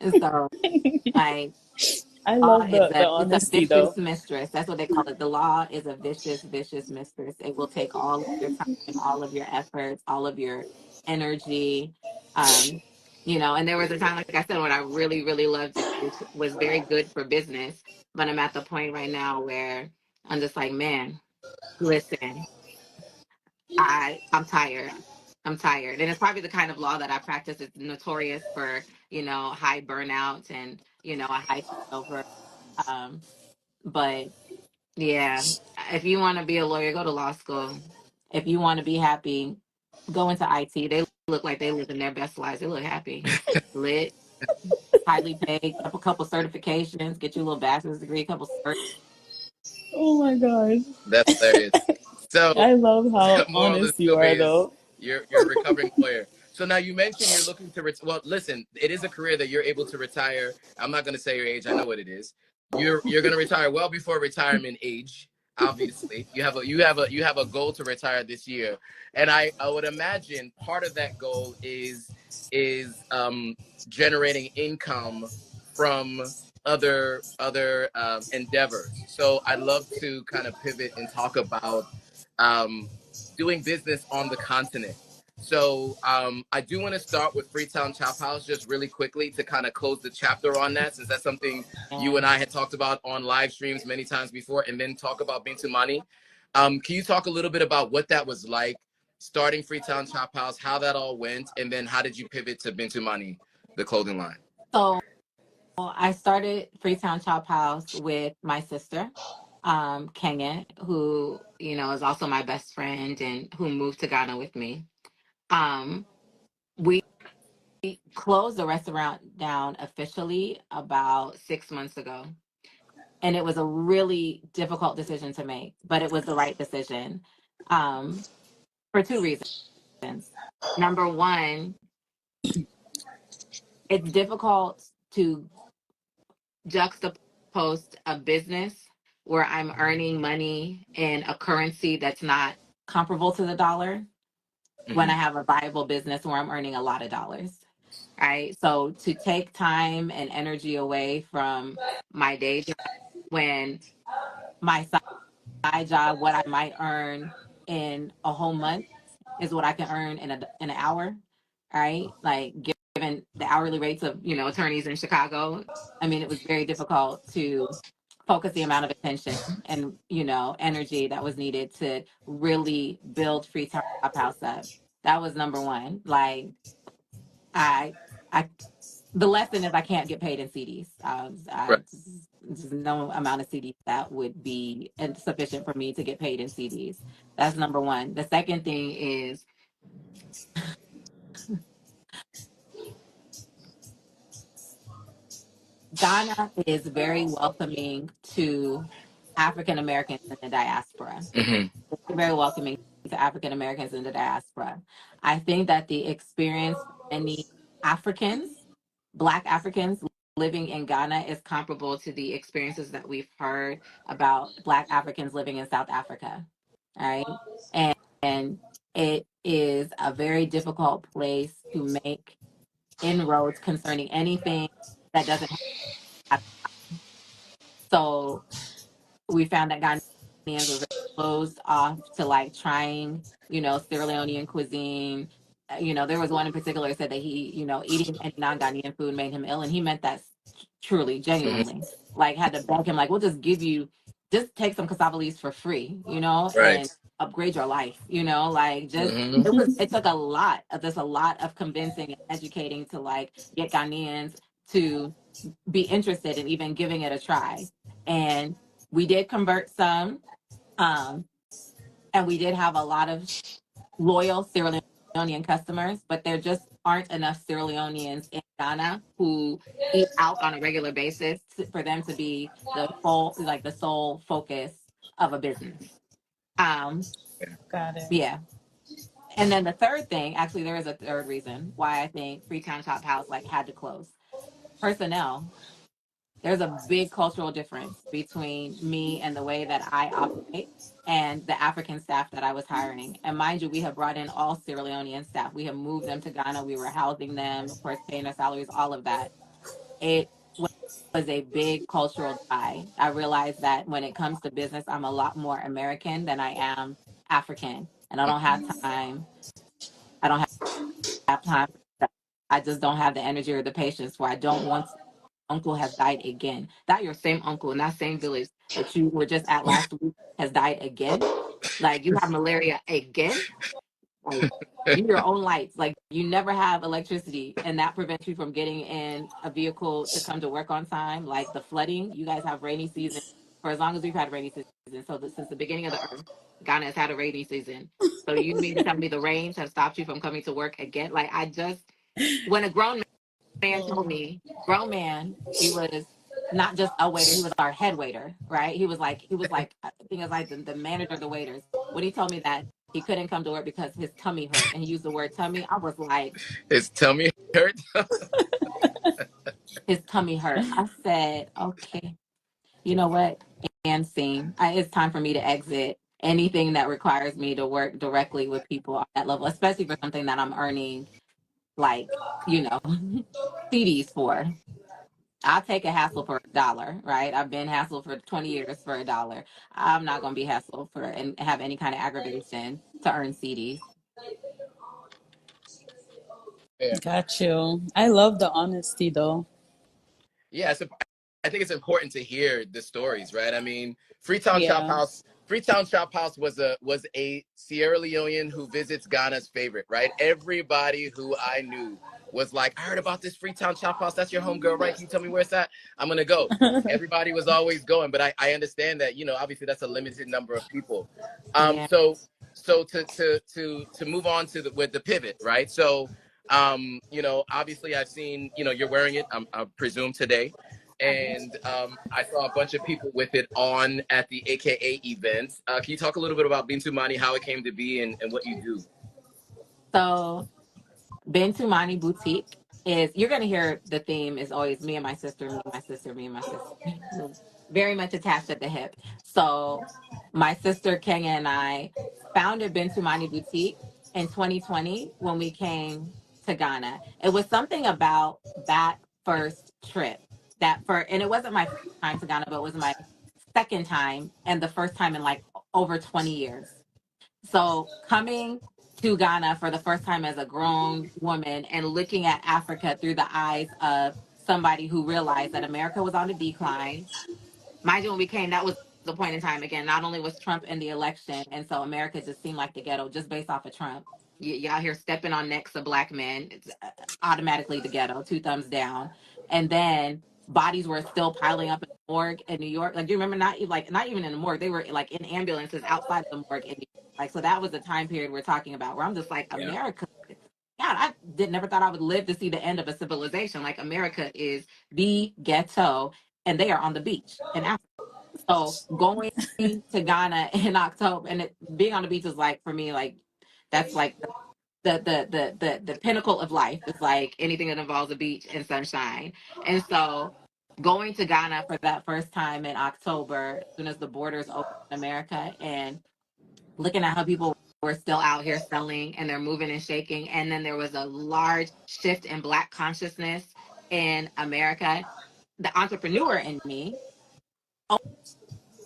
And so like I law love is the a it's a honesty though. vicious mistress. That's what they call it. The law is a vicious, vicious mistress. It will take all of your time, all of your efforts, all of your energy. Um, and there was a time, like I said, when I really, really loved it, which was very good for business. But I'm at the point right now where I'm just like, man, listen, I'm tired. I'm tired. And it's probably the kind of law that I practice. It's notorious for, high burnout and, a high turnover. Um, but yeah, if you want to be a lawyer, go to law school. If you want to be happy, go into IT. They look like they live in their best lives. They look happy, lit, highly paid, couple certifications, get you a little bachelor's degree, couple certs. Oh my gosh. That's hilarious. So, I love how moral of the honest you story are is though. you're a recovering lawyer. So now you mentioned you're looking to well, listen, it is a career that you're able to retire. I'm not going to say your age. I know what it is. You're going to retire well before retirement age. Obviously, you have a goal to retire this year, and I would imagine part of that goal is generating income from other endeavors. So I'd love to kind of pivot and talk about um, doing business on the continent. So I do want to start with Freetown Chop House just really quickly to kind of close the chapter on that, since that's something you and And I had talked about on live streams many times before, and then talk about Bintumani. Can you talk a little bit about what that was like, starting Freetown Chop House, how that all went, and then how did you pivot to Bintumani, the clothing line? so I started Freetown Chop House with my sister, Kenye, who, is also my best friend and who moved to Ghana with me. Um, we closed the restaurant down officially about 6 months ago. And it was a really difficult decision to make, but it was the right decision um, for two reasons. Number one, it's difficult to juxtapose a business where I'm earning money in a currency that's not comparable to the dollar when I Mm-hmm. have a viable business where I'm earning a lot of dollars. Right. So to take time and energy away from my day job when my side job, what I might earn in a whole month is what I can earn in an hour. Right. Like given the hourly rates of, attorneys in Chicago, I mean, it was very difficult to focus the amount of attention and, energy that was needed to really build Free Top House up. That was number one. Like I, I the lesson is I can't get paid in CDs. Right. There's no amount of CDs that would be sufficient for me to get paid in CDs. That's number one. The second thing is Ghana is very welcoming to African Americans in the diaspora. Hmm. Very welcoming to African Americans in the diaspora. I think that the experience for many Africans, Black Africans living in Ghana is comparable to the experiences that we've heard about Black Africans living in South Africa. Right. And it is a very difficult place to make inroads concerning anything that doesn't have. So we found that Ghanaians were very closed off to like trying, Sierra Leonean cuisine. There was one in particular that said that he, eating any non-Ghanaian food made him ill, and he meant that truly, Hmm. genuinely. Like, had to beg him, like, we'll just give you, just take some cassava leaves for free, Right. and upgrade your life, like just Hmm. it took a lot of convincing and educating to like get Ghanaians to be interested in even giving it a try. And we did convert some, um, and we did have a lot of loyal Sierra Leonean customers, but there just aren't enough Sierra Leoneans in Ghana who eat out on a regular basis for them to be the sole focus of a business. Um, Got it. yeah. And then the third thing, actually, there is a third reason why I think Freetown Chop House like had to close. Personnel. There's a big cultural difference between me and the way that I operate and the African staff that I was hiring. And mind you, we have brought in all Sierra Leonean staff. We have moved them to Ghana. We were housing them, of course, paying their salaries, all of that. It was a big cultural divide. I realized that when it comes to business, I'm a lot more American than I am African. And I don't have time. I don't have time. I just don't have the energy or the patience where I don't want uncle has died again. That your same uncle in that same village that you were just at last week has died again. Like you have malaria again. Like you your own lights. Like you never have electricity, and that prevents you from getting in a vehicle to come to work on time. Like the flooding, you guys have rainy season for as long as we've had rainy season. So since the beginning of the earth, Ghana has had a rainy season. So you mean to tell me the rains have stopped you from coming to work again? Like I just when a grown man told me, grown man, he was not just a waiter, he was our head waiter, right? He was like I think it was like the manager of the waiters. When he told me that he couldn't come to work because his tummy hurt, and he used the word tummy, I was like, His tummy hurt. his tummy hurt. I said, okay, you know what? And scene. It's time for me to exit anything that requires me to work directly with people on that level, especially for something that I'm earning like, you know, CDs for. I'll take a hassle for $1, right? I've been hassled for 20 years for $1. I'm not going to be hassled for and have any kind of aggravation to earn CDs. Yeah. Got you. I love the honesty though. Yeah, so I think it's important to hear the stories, right? I mean, Freetown Chop Yeah. House. Freetown Chop House was a Sierra Leonean who visits Ghana's favorite, right? Everybody who I knew was like, I heard about this Freetown Chop House. That's your homegirl, right? Can you tell me where it's at? I'm gonna go. Everybody was always going, but I understand that, obviously that's a limited number of people. Yeah. So to move on to with the pivot, right? So obviously I've seen, you're wearing it, I presume today. And I saw a bunch of people with it on at the AKA events. Can you talk a little bit about Bintumani, how it came to be, and what you do? So Bintumani Boutique is, you're going to hear the theme is always me and my sister, me and my sister, me and my sister. Very much attached at the hip. So my sister Kenya and I founded Bintumani Boutique in 2020 when we came to Ghana. It was something about that first trip and it wasn't my first time to Ghana, but it was my second time and the first time in like over 20 years. So coming to Ghana for the first time as a grown woman and looking at Africa through the eyes of somebody who realized that America was on the decline. Mind you, when we came, that was the point in time. Again, not only was Trump in the election, and so America just seemed like the ghetto just based off of Trump. Y'all here stepping on necks of black men, it's automatically the ghetto, two thumbs down. And then bodies were still piling up in the morgue in New York. Like, do you remember not even in the morgue? They were like in ambulances outside of the morgue in New York. Like, so that was the time period we're talking about where I'm just like, Yeah. America I never thought I would live to see the end of a civilization. Like America is the ghetto, and they are on the beach in Africa. So going to Ghana in October and being on the beach is like for me like that's like the pinnacle of life. It's like anything that involves a beach and sunshine. And so going to Ghana for that first time in October, as soon as the borders opened in America, and looking at how people were still out here selling and they're moving and shaking. And then there was a large shift in Black consciousness in America. The entrepreneur in me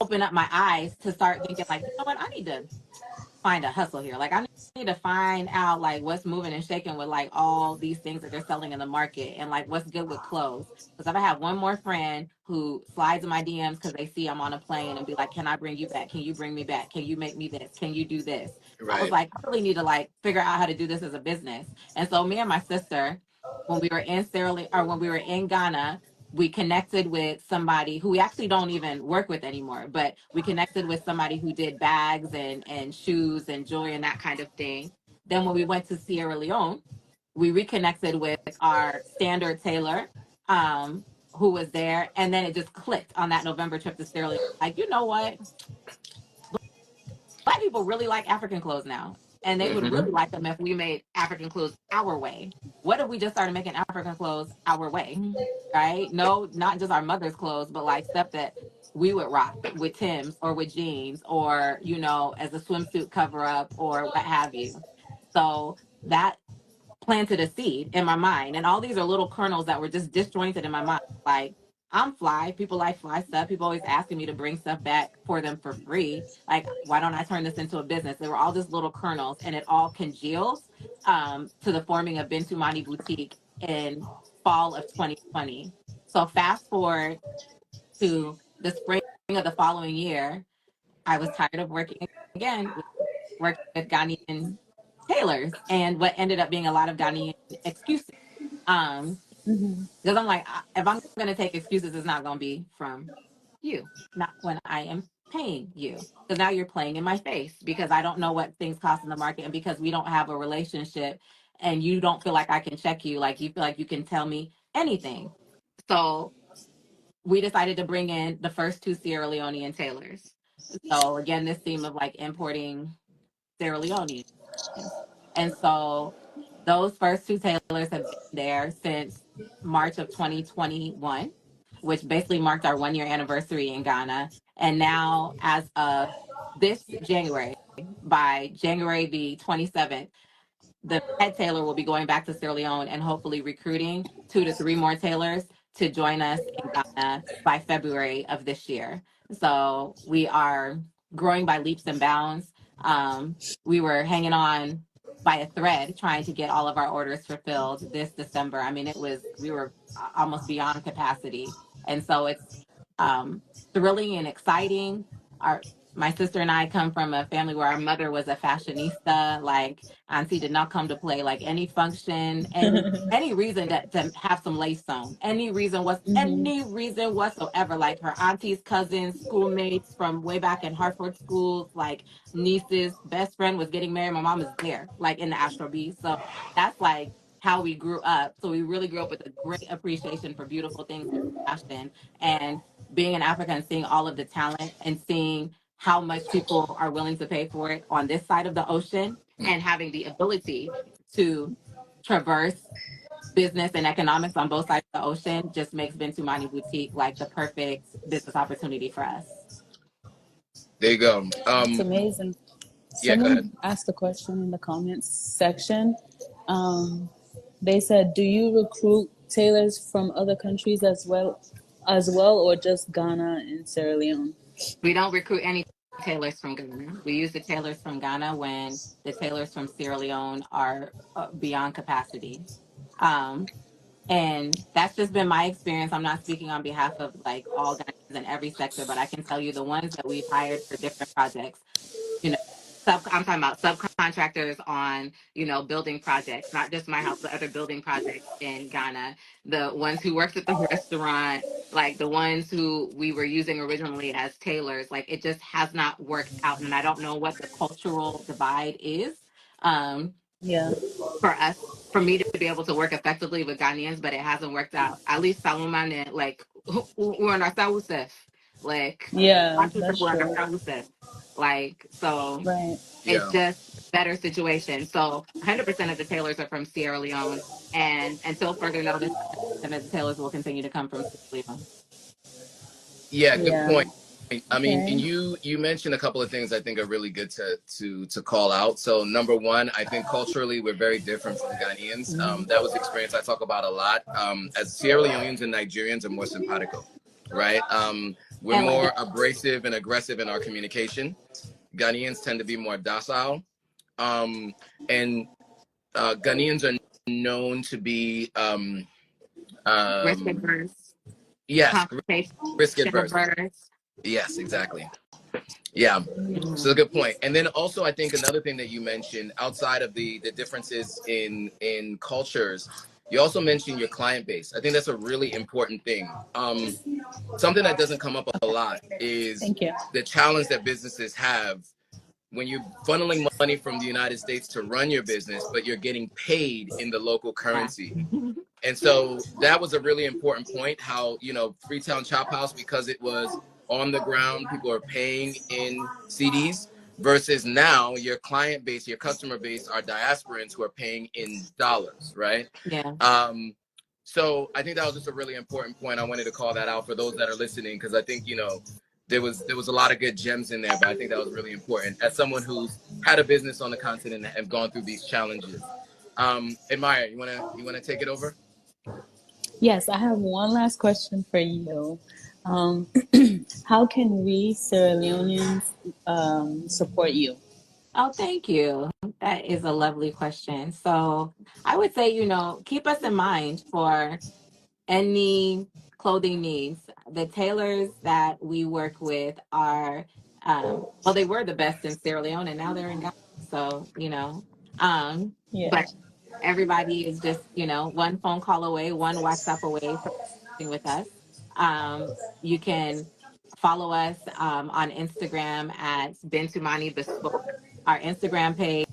opened up my eyes to start thinking, like, you know what, I need to find a hustle here. Like, I need to find out like what's moving and shaking with like all these things that they're selling in the market and like what's good with clothes. Because if I have one more friend who slides in my DMs because they see I'm on a plane and be like, can I bring you back? Can you bring me back? Can you make me this? Can you do this? I was Right. like, I really need to like figure out how to do this as a business. And so me and my sister, when we were in Sierra Leone or when we were in Ghana, we connected with somebody who we actually don't even work with anymore, but we connected with somebody who did bags and shoes and jewelry and that kind of thing. Then when we went to Sierra Leone, we reconnected with our standard tailor, who was there, and then it just clicked on that November trip to Sierra Leone. Like, you know what? Black people really like African clothes now. And they would really Mm-hmm. like them if we made African clothes our way. What if we just started making African clothes our way? Right? No, not just our mother's clothes, but like stuff that we would rock with Tim's or with jeans or, you know, as a swimsuit cover up or what have you. So that planted a seed in my mind. And all these are little kernels that were just disjointed in my mind. Like, I'm fly. People like fly stuff. People always asking me to bring stuff back for them for free. Like, why don't I turn this into a business? They were all just little kernels, and it all congealed to the forming of Bintumani Boutique in fall of 2020. So fast forward to the spring of the following year, I was tired of working again, working with Ghanaian tailors and what ended up being a lot of Ghanaian excuses. Um, Mm-hmm. because I'm like, if I'm going to take excuses, it's not going to be from you, not when I am paying you. Because now you're playing in my face because I don't know what things cost in the market and because we don't have a relationship and you don't feel like I can check you, like you feel like you can tell me anything. So we decided to bring in the first two Sierra Leonean tailors. So again, this theme of like importing Sierra Leoneans. And so those first two tailors have been there since March of 2021, which basically marked our 1 year anniversary in Ghana. And now, as of this January, by January the 27th, the head tailor will be going back to Sierra Leone and hopefully recruiting 2 to 3 more tailors to join us in Ghana by February of this year. So we are growing by leaps and bounds. We were hanging on by a thread trying to get all of our orders fulfilled this December. I mean, we were almost beyond capacity. And so it's um, thrilling and exciting. My sister and I come from a family where our mother was a fashionista. Like, Auntie did not come to play. Like any function, any reason to have some lace on, Mm-hmm. any reason whatsoever. Like her auntie's cousins, schoolmates from way back in Hartford schools, like nieces, best friend was getting married. My mom is there, like in the Astro B. So that's like how we grew up. So we really grew up with a great appreciation for beautiful things like fashion and being in Africa and seeing all of the talent and seeing how much people are willing to pay for it on this side of the ocean and having the ability to traverse business and economics on both sides of the ocean just makes Bintumani Boutique like the perfect business opportunity for us. There you go. It's amazing. Yeah, go ahead. Someone asked a question in the comments section. They said, "Do you recruit tailors from other countries as well, or just Ghana and Sierra Leone?" We don't recruit any tailors from Ghana. We use the tailors from Ghana when the tailors from Sierra Leone are beyond capacity. Um, And that's just been my experience. I'm not speaking on behalf of like all Ghanaians in every sector, but I can tell you the ones that we've hired for different projects, you know, I'm talking about subcontractors on, you know, building projects, not just my house, but other building projects in Ghana. The ones who worked at the restaurant, like the ones who we were using originally as tailors, like it just has not worked out. And I don't know what the cultural divide is. Um, Yeah. for us for me to be able to work effectively with Ghanaians, but it hasn't worked out. At least Salomon and like we're in our Sausef. Like Yeah, watch us that's we're in our true. Sausef. Like so Right. it's Yeah. just a better situation. So 100% of the tailors are from Sierra Leone, and until further notice, 100% of the tailors will continue to come from Sierra Leone. Yeah, good Yeah. point. I mean, and Okay. you mentioned a couple of things I think are really good to call out. So number one, I think culturally we're very different from Ghanaians. Mhm. That was the experience I talk about a lot. As Sierra Leoneans and Nigerians are more simpatico, right? We're And more like, abrasive and aggressive in our communication. Ghanaians tend to be more docile, and Ghanaians are known to be risk um, averse, yes, confrontation risk adverse. averse. Yes, exactly. Yeah. So a Mhm. good point. And then also I think another thing that you mentioned outside of the differences in cultures, you also mentioned your client base. I think that's a really important thing. Something that doesn't come up a lot is Thank you. the challenge that businesses have when you're funneling money from the United States to run your business, but you're getting paid in the local Yeah. currency. And so that was a really important point, how, Freetown Chop House, because it was on the ground, people are paying in CDs versus now your client base, your customer base are diasporans who are paying in dollars, right? Yeah. Um, so I think that was just a really important point. I wanted to call that out for those that are listening, because I think, there was a lot of good gems in there, but I think that was really important as someone who's had a business on the continent and have gone through these challenges. And Maya, you wanna take it over? Yes, I have one last question for you. Um, how can we Sierra Leoneans support you? Oh, thank you. That is a lovely question. So I would say, keep us in mind for any clothing needs. The tailors that we work with are, well, they were the best in Sierra Leone and now they're in Ghana. So, Yeah. but everybody is just, one phone call away, one WhatsApp away from working with us. You can follow us on Instagram at Bintumani Bespoke. Our Instagram page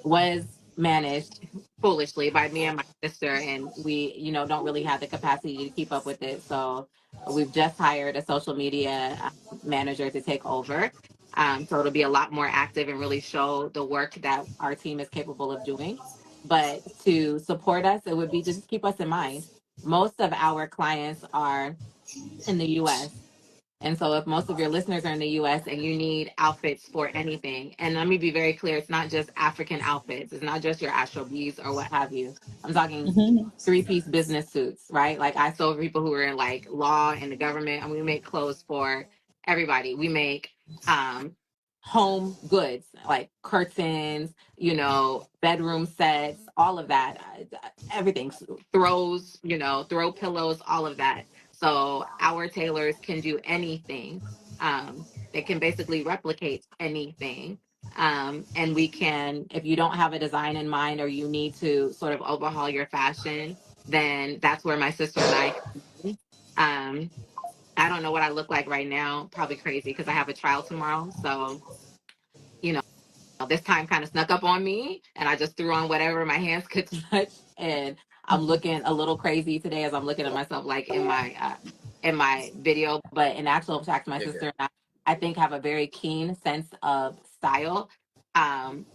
was managed foolishly by me and my sister, and we, don't really have the capacity to keep up with it. So we've just hired a social media manager to take over. So it'll be a lot more active and really show the work that our team is capable of doing. But to support us, it would be to just keep us in mind. Most of our clients are in the US. And so, if most of your listeners are in the US and you need outfits for anything, and let me be very clear, it's not just African outfits, it's not just your Astrobes or what have you. I'm talking Hmm. three-piece business suits, right? Like I saw people who are in like law and the government, and we make clothes for everybody. We make um home goods like curtains, bedroom sets, all of that, everything, throws, throw pillows, all of that. So our tailors can do anything. They can basically replicate anything. And we can, if you don't have a design in mind or you need to sort of overhaul your fashion, then that's where my sister and I come in. I don't know what I look like right now, probably crazy because I have a trial tomorrow. So, you know, this time kind of snuck up on me and I just threw on whatever my hands could touch. And I'm looking a little crazy today as I'm looking at myself like in my video. But in actual fact, my Yeah, yeah. sister and I think have a very keen sense of style. And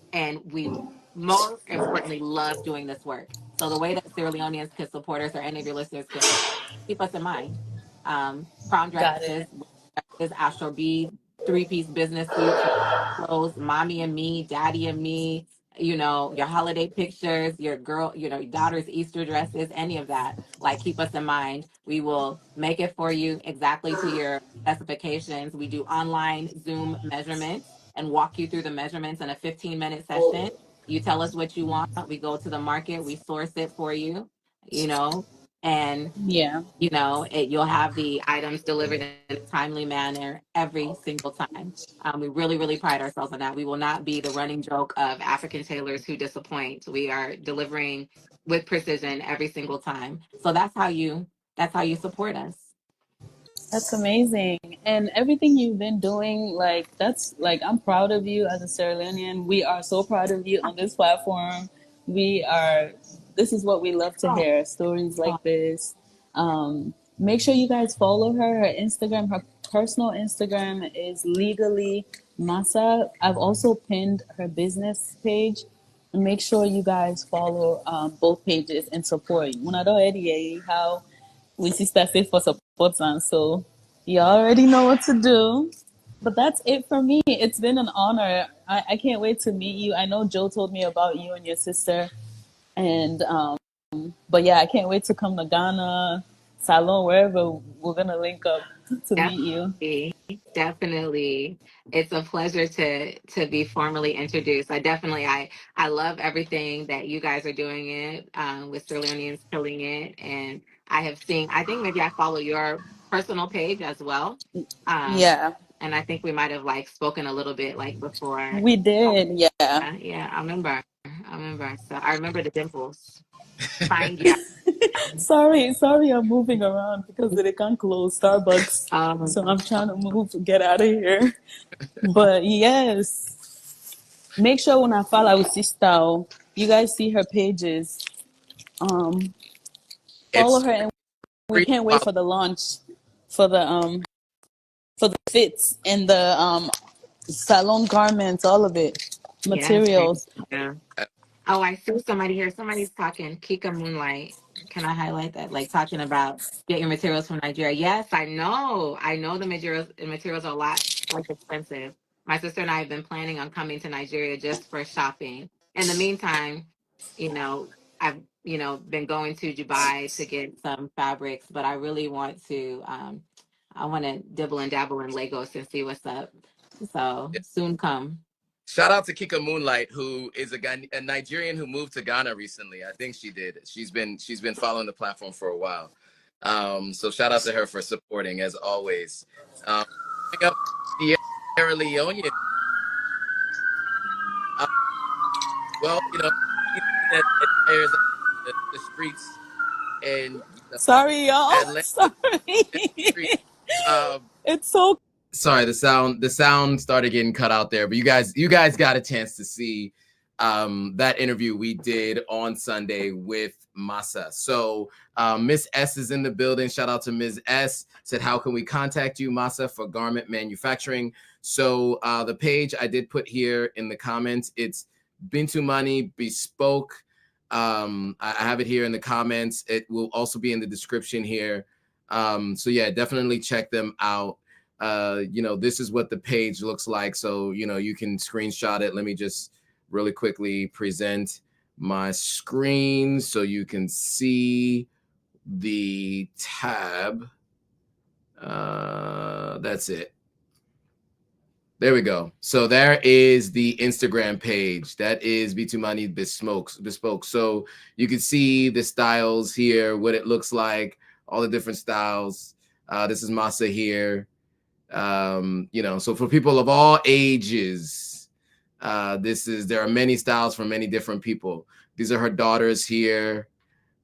we most importantly love doing this work. So the way that Sierra Leoneans can support us or any of your listeners can keep us in mind. Prom Got dresses, it. Astro B, three-piece business suits, clothes, mommy and me, daddy and me, your holiday pictures, your girl, your daughter's Easter dresses, any of that. Like, keep us in mind. We will make it for you exactly to your specifications. We do online Zoom measurements and walk you through the measurements in a 15-minute session. You tell us what you want. We go to the market, we source it for you, and Yeah, you'll have the items delivered in a timely manner every single time. We really, really pride ourselves on that. We will not be the running joke of African tailors who disappoint. We are delivering with precision every single time. So that's how you support us. that's amazing. And everything you've been doing, like, that's like, I'm proud of you as a Sierra Leonean. We are so proud of you on this platform. This is what we love to hear, stories like this. Make sure you guys follow her. Her Instagram, her personal Instagram is legally Masah. I've also pinned her business page. Make sure you guys follow both pages and support. Una do how we sister say for support, and so you already know what to do. But that's it for me. It's been an honor. I can't wait to meet you. I know Joe told me about you and your sister, and but yeah, I can't wait to come to Ghana, Salon, wherever we're gonna link up to meet you. Definitely. It's a pleasure to be formally introduced. I love everything that you guys are doing it with Sierra Leoneans killing it. And I think maybe I follow your personal page as well. Um, Yeah, and I think we might have like spoken a little bit like before. we did. Yeah. Yeah, I remember. I remember. So I remember the dimples. Fine, yeah. Sorry, I'm moving around because they can't close Starbucks. So I'm trying to move to get out of here. But yes, make sure when I follow sister, you guys see her pages. Um, follow It's her, and we free. can't wait for the launch for the fits and the salon garments, all of it, Yes. materials. Yeah. Oh, I see somebody here. Somebody's talking Kika Moonlight. Can I highlight that? Like talking about get your materials from Nigeria. Yes, I know. I know the materials are a lot like expensive. My sister and I have been planning on coming to Nigeria just for shopping. In the meantime, you know, I've been going to Dubai to get some fabrics, but I really want to I want to dibble and dabble in Lagos and see what's up. So soon come. Shout out to Kika Moonlight, who is a Nigerian who moved to Ghana recently. I think she did. She's been following the platform for a while. So shout out to her for supporting as always. Coming up, Sierra Leone. Uh, well, that admires the streets and Sorry, y'all. Atlanta Sorry. streets. Um, It's so Sorry, the sound started getting cut out there, but you guys got a chance to see that interview we did on Sunday with Masah. So Miss S is in the building. Shout out to Ms. S. Said, how can we contact you, Masah, for garment manufacturing? So the page I did put here in the comments, it's Bintumani Bespoke. I have it here in the comments. It will also be in the description here. So yeah, definitely check them out. This is what the page looks like. So, you can screenshot it. Let me just really quickly present my screen so you can see the tab. That's it. There we go. So there is the Instagram page. That is Bintumani Bespoke. So you can see the styles here, what it looks like, all the different styles. This is Masah here. So for people of all ages, there are many styles for many different people. These are her daughters here.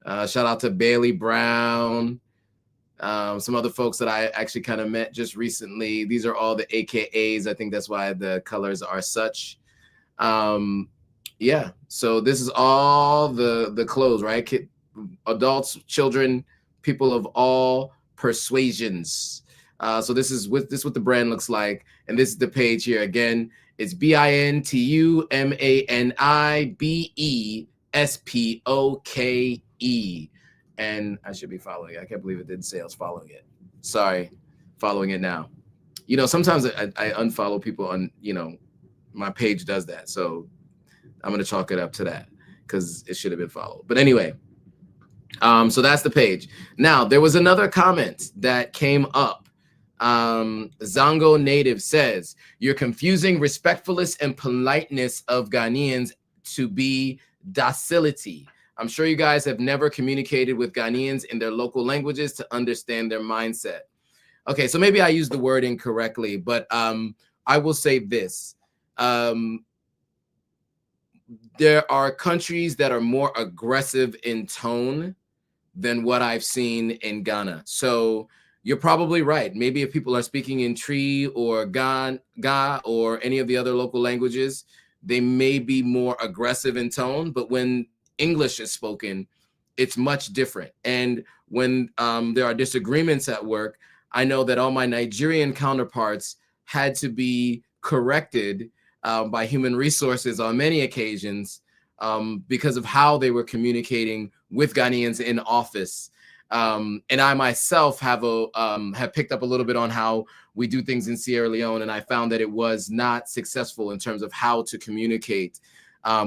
Shout out to Bailey Brown. Some other folks that I actually kind of met just recently. These are all the AKAs. I think that's why the colors are such. So this is all the clothes, right? Adults, children, people of all persuasions. So this is what the brand looks like, and this is the page here. Again, it's BintumaniBespoke, and I should be following it. I can't believe it didn't say I was following it. Sorry, following it now. Sometimes I unfollow people on my page does that, so I'm gonna chalk it up to that because it should have been followed. But anyway, so that's the page. Now there was another comment that came up. Zongo Native says, you're confusing respectfulness and politeness of Ghanaians to be docility. I'm sure you guys have never communicated with Ghanaians in their local languages to understand their mindset. Okay, so maybe I used the word incorrectly, but I will say this. There are countries that are more aggressive in tone than what I've seen in Ghana. So you're probably right. Maybe if people are speaking in Tree or Ga or any of the other local languages, they may be more aggressive in tone. But when English is spoken, it's much different. And when there are disagreements at work, I know that all my Nigerian counterparts had to be corrected by human resources on many occasions because of how they were communicating with Ghanaians in office. And I myself have picked up a little bit on how we do things in Sierra Leone, and I found that it was not successful in terms of how to communicate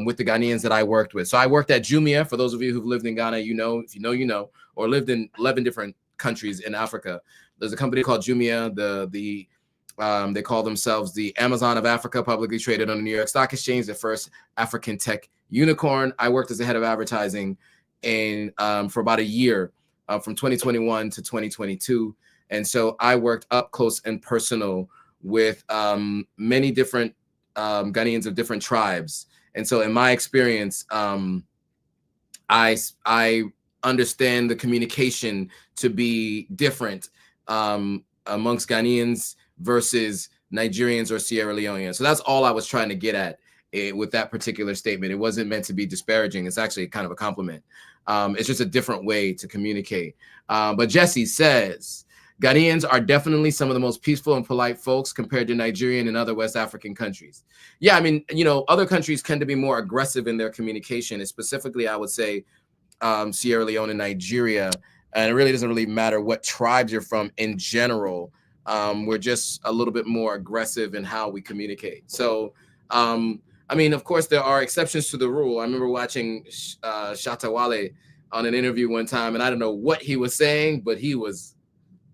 with the Ghanaians that I worked with. So I worked at Jumia. For those of you who've lived in Ghana, you know, if you know, you know, or lived in 11 different countries in Africa. There's a company called Jumia. They call themselves the Amazon of Africa, publicly traded on the New York Stock Exchange, the first African tech unicorn. I worked as the head of advertising for about a year, from 2021 to 2022. And so I worked up close and personal with many different Ghanaians of different tribes. And so in my experience, I understand the communication to be different amongst Ghanaians versus Nigerians or Sierra Leoneans. So that's all I was trying to get at with that particular statement. It wasn't meant to be disparaging. It's actually kind of a compliment. It's just a different way to communicate. But Jesse says, Ghanaians are definitely some of the most peaceful and polite folks compared to Nigerian and other West African countries. Yeah, I mean, you know, other countries tend to be more aggressive in their communication, and specifically, I would say Sierra Leone and Nigeria. And it really doesn't really matter what tribes you're from in general. We're just a little bit more aggressive in how we communicate. So, I mean, of course, there are exceptions to the rule. I remember watching Shatta Wale on an interview one time, and I don't know what he was saying, but he was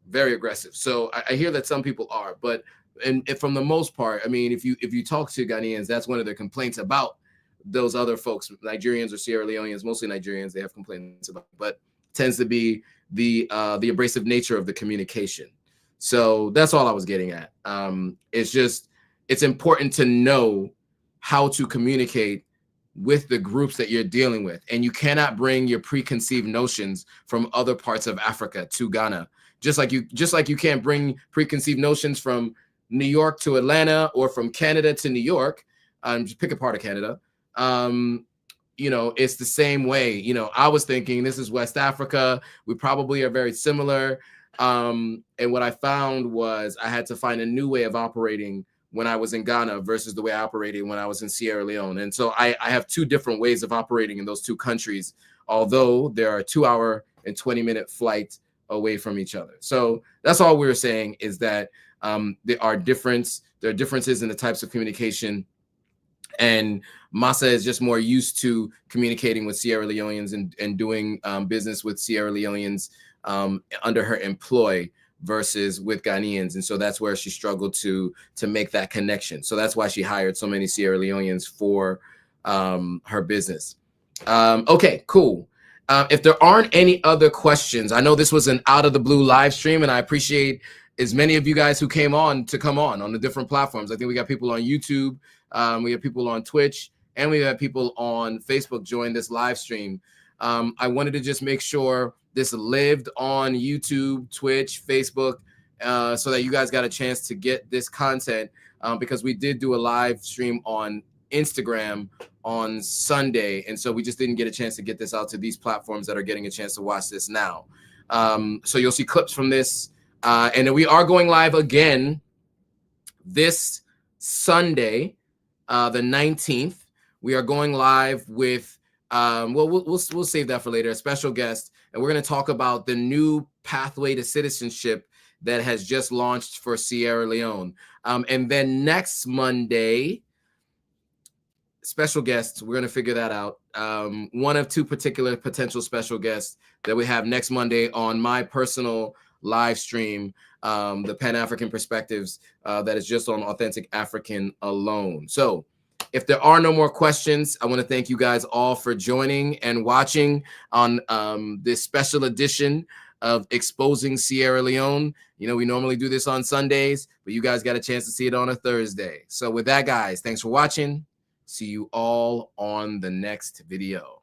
very aggressive. So I hear that some people are, but and from the most part, I mean, if you talk to Ghanaians, that's one of their complaints about those other folks, Nigerians or Sierra Leoneans, mostly Nigerians, they have complaints about, but tends to be the abrasive nature of the communication. So that's all I was getting at. It's important to know how to communicate with the groups that you're dealing with. And you cannot bring your preconceived notions from other parts of Africa to Ghana. Just like you can't bring preconceived notions from New York to Atlanta or from Canada to New York. Just pick a part of Canada. You know, it's the same way. You know, I was thinking this is West Africa. We probably are very similar. And what I found was I had to find a new way of operating when I was in Ghana versus the way I operated when I was in Sierra Leone. And so I have two different ways of operating in those two countries, although there are a 2-hour and 20-minute flight away from each other. So that's all we were saying, is that there are differences in the types of communication. And Masah is just more used to communicating with Sierra Leoneans and doing business with Sierra Leoneans under her employ versus with Ghanaians. And so that's where she struggled to make that connection. So that's why she hired so many Sierra Leoneans for her business. Okay, cool. If there aren't any other questions, I know this was an out of the blue live stream, and I appreciate as many of you guys who came on the different platforms. I think we got people on YouTube, we have people on Twitch, and we have people on Facebook join this live stream. I wanted to just make sure this lived on YouTube, Twitch, Facebook, so that you guys got a chance to get this content, because we did do a live stream on Instagram on Sunday, and so we just didn't get a chance to get this out to these platforms that are getting a chance to watch this now. So you'll see clips from this, and then we are going live again this Sunday, the 19th. We are going live with we'll save that for later, a special guest, and we're going to talk about the new pathway to citizenship that has just launched for Sierra Leone. And then next Monday, special guests, we're going to figure that out. One of two particular potential special guests that we have next Monday on my personal live stream, the Pan-African Perspectives, that is just on Authentic African alone. So if there are no more questions, I want to thank you guys all for joining and watching on this special edition of Exposing Sierra Leone. You know, we normally do this on Sundays, but you guys got a chance to see it on a Thursday. So with that, guys, thanks for watching. See you all on the next video.